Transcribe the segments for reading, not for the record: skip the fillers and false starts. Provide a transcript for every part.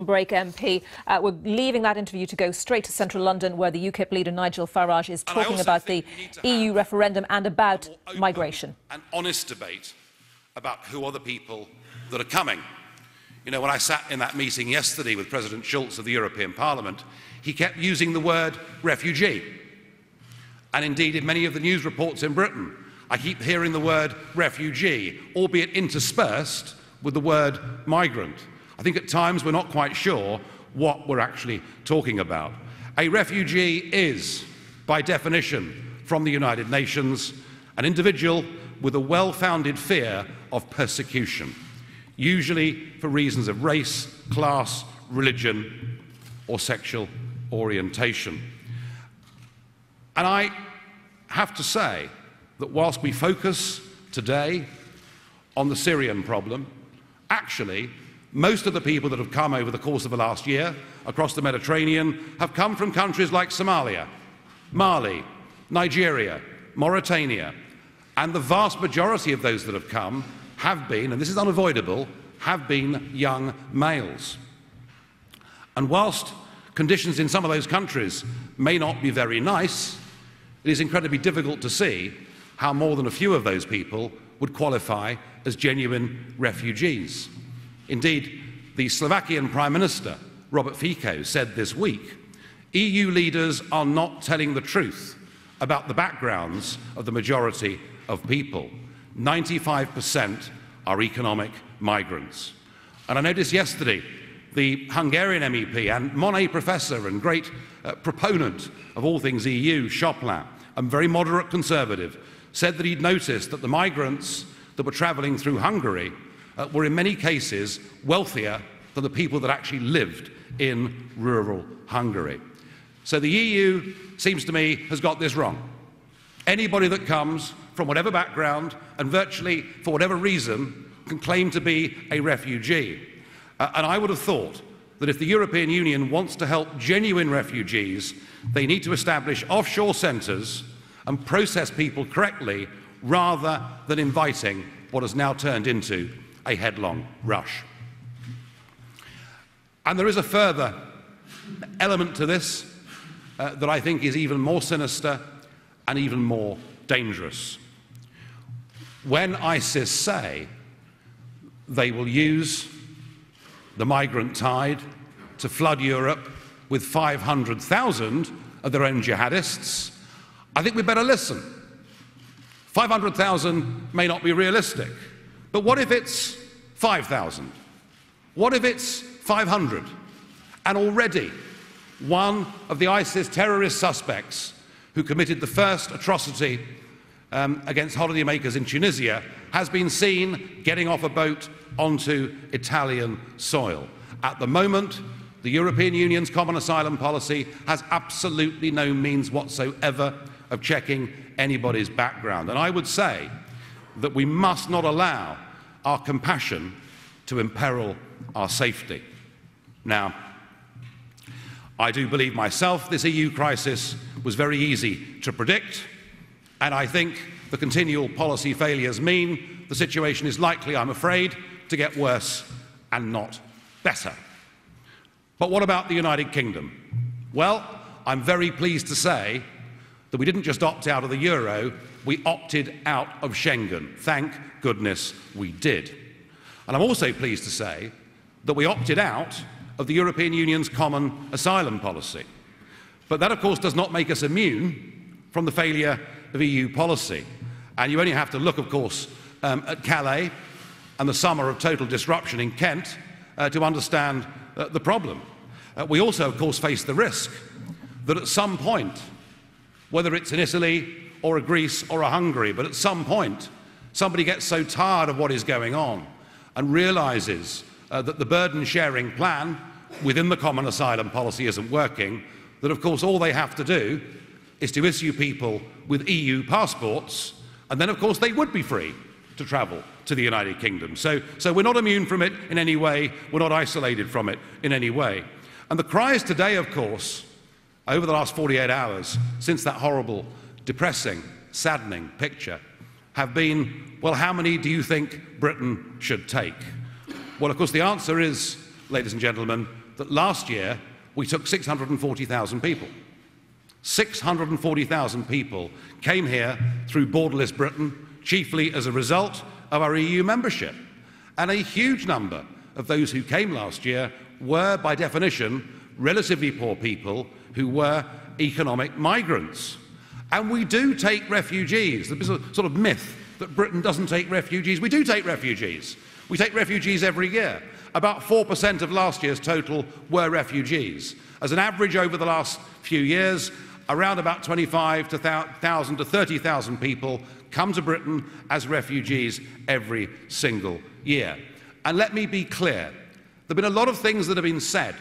break, MP. We're leaving that interview to go straight to central London, where the UKIP leader Nigel Farage is talking about the EU referendum and about migration. An honest debate about who are the people that are coming. You know, when I sat in that meeting yesterday with President Schulz of the European Parliament, he kept using the word refugee. And indeed, in many of the news reports in Britain, I keep hearing the word refugee, albeit interspersed with the word migrant. I think at times we're not quite sure what we're actually talking about. A refugee is, by definition, from the United Nations, an individual with a well-founded fear of persecution, usually for reasons of race, class, religion, or sexual orientation. And I have to say that whilst we focus today on the Syrian problem, actually, most of the people that have come over the course of the last year across the Mediterranean have come from countries like Somalia, Mali, Nigeria, Mauritania, and the vast majority of those that have come have been, and this is unavoidable, have been young males. And whilst conditions in some of those countries may not be very nice, it is incredibly difficult to see how more than a few of those people would qualify as genuine refugees. Indeed, the Slovakian Prime Minister, Robert Fico, said this week, EU leaders are not telling the truth about the backgrounds of the majority of people. 95% are economic migrants. And I noticed yesterday the Hungarian MEP and Monet professor and great proponent of all things EU, Chopin, a very moderate conservative, said that he'd noticed that the migrants that were travelling through Hungary were in many cases wealthier than the people that actually lived in rural Hungary. So the EU, seems to me, has got this wrong. Anybody that comes from whatever background and virtually for whatever reason can claim to be a refugee. And I would have thought that if the European Union wants to help genuine refugees, they need to establish offshore centres and process people correctly rather than inviting what has now turned into a headlong rush. And there is a further element to this that I think is even more sinister and even more dangerous. When ISIS say they will use the migrant tide to flood Europe with 500,000 of their own jihadists, I think we better listen. 500,000 may not be realistic, but what if it's 5,000? What if it's 500? And already one of the ISIS terrorist suspects who committed the first atrocity against holidaymakers in Tunisia has been seen getting off a boat onto Italian soil. At the moment, the European Union's common asylum policy has absolutely no means whatsoever of checking anybody's background. And I would say that we must not allow our compassion to imperil our safety. Now, I do believe myself this EU crisis was very easy to predict, and I think the continual policy failures mean the situation is likely, I'm afraid, to get worse and not better. But what about the United Kingdom? Well, I'm very pleased to say that we didn't just opt out of the euro, we opted out of Schengen. Thank goodness we did. And I'm also pleased to say that we opted out of the European Union's common asylum policy. But that, of course, does not make us immune from the failure of EU policy. And you only have to look, of course, at Calais and the summer of total disruption in Kent to understand the problem. We also, of course, face the risk that at some point, whether it's in Italy or a Greece or a Hungary, but at some point, somebody gets so tired of what is going on and realises that the burden-sharing plan within the common asylum policy isn't working, that, of course, all they have to do is to issue people with EU passports, and then, of course, they would be free to travel to the United Kingdom. So we're not immune from it in any way. We're not isolated from it in any way. And the cries today, of course, over the last 48 hours, since that horrible, depressing, saddening picture, have been, well, how many do you think Britain should take? Well, of course, the answer is, ladies and gentlemen, that last year we took 640,000 people. 640,000 people came here through borderless Britain, chiefly as a result of our EU membership. And a huge number of those who came last year were, by definition, relatively poor people who were economic migrants. And we do take refugees. There's a sort of myth that Britain doesn't take refugees. We do take refugees. We take refugees every year. About 4% of last year's total were refugees. As an average over the last few years, around about 25,000 to 30,000 people come to Britain as refugees every single year. And let me be clear, there have been a lot of things that have been said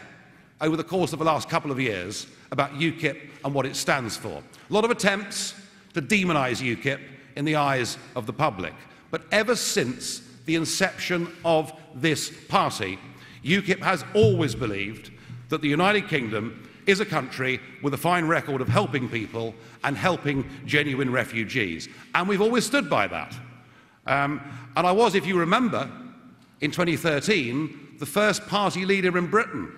over the course of the last couple of years about UKIP and what it stands for. A lot of attempts to demonise UKIP in the eyes of the public. But ever since the inception of this party, UKIP has always believed that the United Kingdom is a country with a fine record of helping people and helping genuine refugees. And we've always stood by that. And I was, if you remember, in 2013, the first party leader in Britain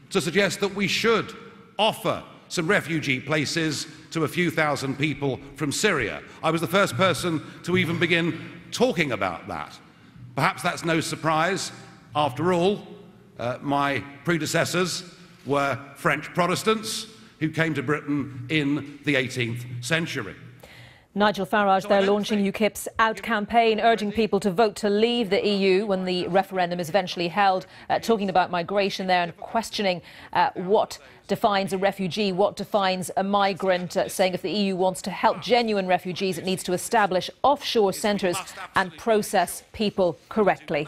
to suggest that we should offer some refugee places to a few thousand people from Syria. I was the first person to even begin talking about that. Perhaps that's no surprise. After all, my predecessors were French Protestants who came to Britain in the 18th century. Nigel Farage there launching UKIP's Out campaign, urging people to vote to leave the EU when the referendum is eventually held, talking about migration there and questioning what defines a refugee, what defines a migrant, saying if the EU wants to help genuine refugees, it needs to establish offshore centres and process people correctly.